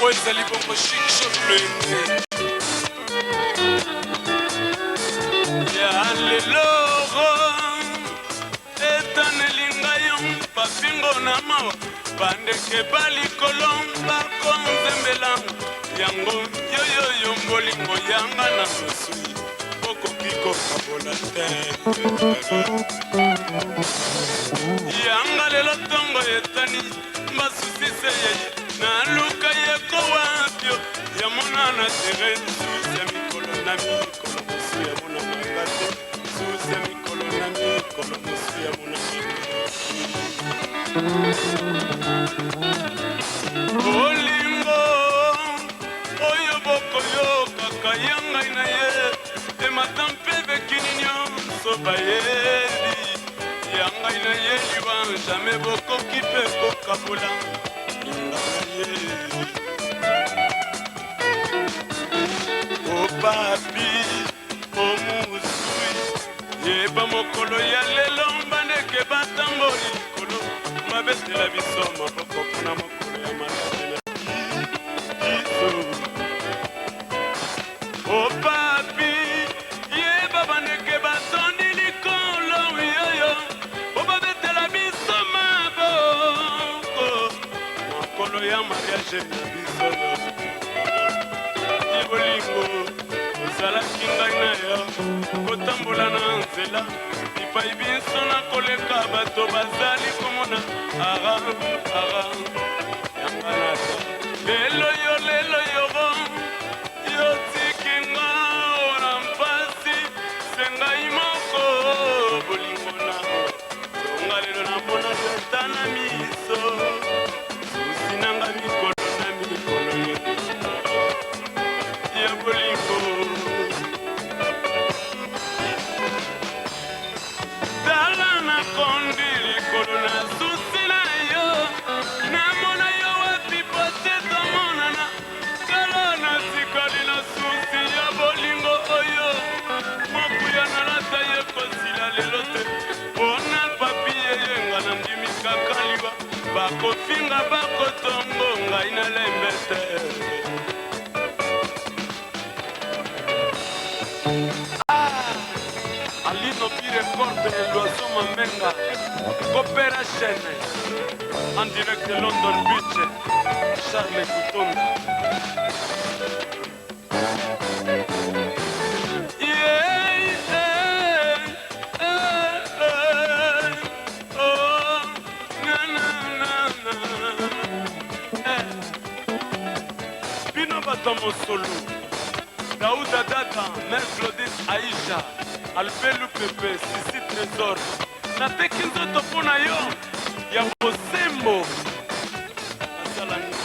Oezali bongo chic chocolate. Ya lelo etanelinga yo papingo na mawa bandeke balikolomba konzembela yango yoyoyo mbolingo yanga na mosui okoki kokabola te yanga lelo ntongo etani mbasusise yeye naluka yeko wapio ya monana tere susi ya mikolo na mikolo mosu ya mona mangate susi ya mikolo na mikolo mosu ya mona olingo oyo bokoyokaka yangai na ye emata mpe bekini nyonso bayeli yangai na ye liwa jamai bokoki mpe kokabola linga na ye opapi omusui yeba mokolo ya lelo mbandeke batango likolo mabetela biso maboko mpona mokolo ya malade na biso opapi yeba bandeke batondi likolo yoyo obabetela biso maboko mokolo ya mariage na biso ibolingo ozalaki ngai na yo kotambola na nzela ipai biso na koleka bato bazali komona ara yanganata lelo yoro yotiki nga ona mpasi sengai moko bolingo na tonga lelo na mpona leta na miso susi nanga mikolo na mikolo ya bolingo tala na kondi likolo na susi na yo namona yo wapi pote tomonana kala na sikali na susi ya bolingo oyo mokuya nalata ye kosila lelo te mpona papi yeyenga na ndimi kaka liwa bakofinga bakotongo ngai na lembe te Alino Pire Corte, l'oiseau Mamenga, Cooperation, en direct de London Beach, Charles Kutonda. Pino Batomo Solo, Daouda Dada, Mère Claudine Aïcha, Albelu Pepe, Sisi Trésor nateki nzoto mpo na yo ya bosembo nasalani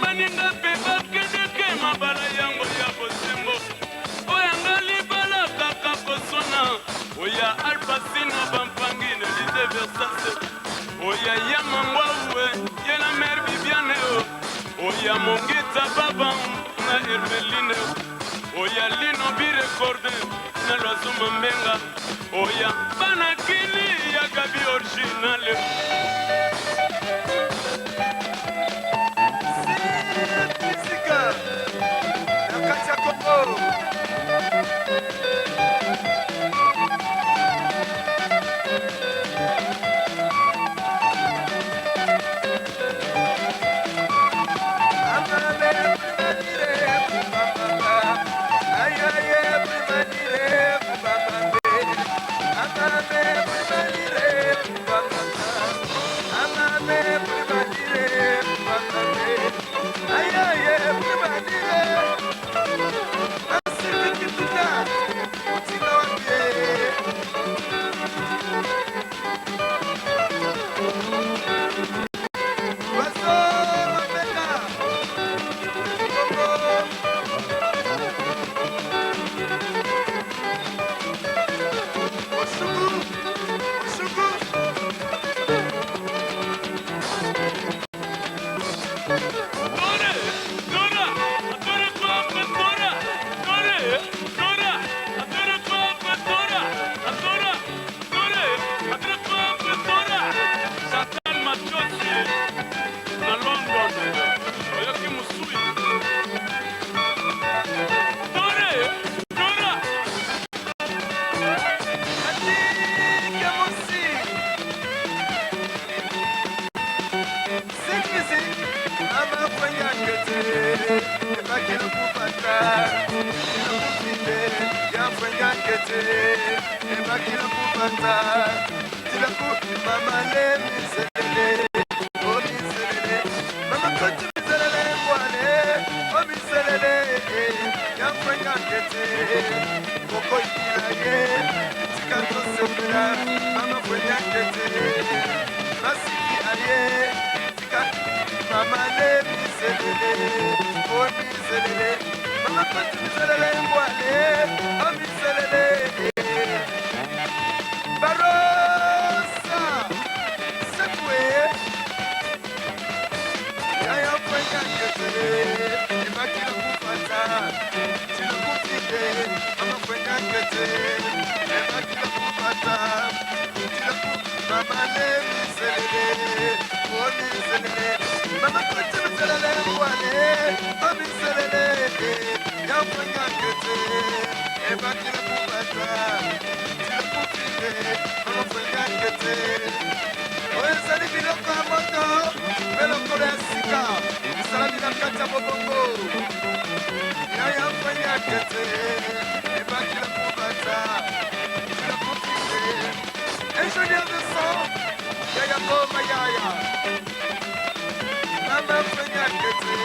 baninga mpe bakendeke mabala yango ya bosembo oyanga libala kaka kosona oya albasino bampangi na lise versase oya ya mangwawe ye la mère Viviane oya mongita baba na Hermeline oya lino birekorde na l'oiseau Mamenga oya banakili ya Gabi originale Musique na kati ya Congo kete ebakila kubata tilaku mama le miselele o miselele mama koti miselele mwane o miselele ya kwenya kete koko ikilaye tikato sepela mama kwenya kete masiki aye tikato mama le miselele o miselele mama koti miselele mwane o miselele barosa sekwe yaya kwenya kete ebakila kupata tila kupite mama kwenya kete ebakila kupata tila kupita mama le miselele o miselele mama koti miselele mwane o miselele ya kwenya kete ebakila kupata tila kupite mama kwenya kete oyesali biloko ya moto mpe lokolo ya sika esalami na kati ya bobongo yaya kwenya kete ebakila kubata tila kupite ingénieur de son yaya boma yaya mama kwenya kete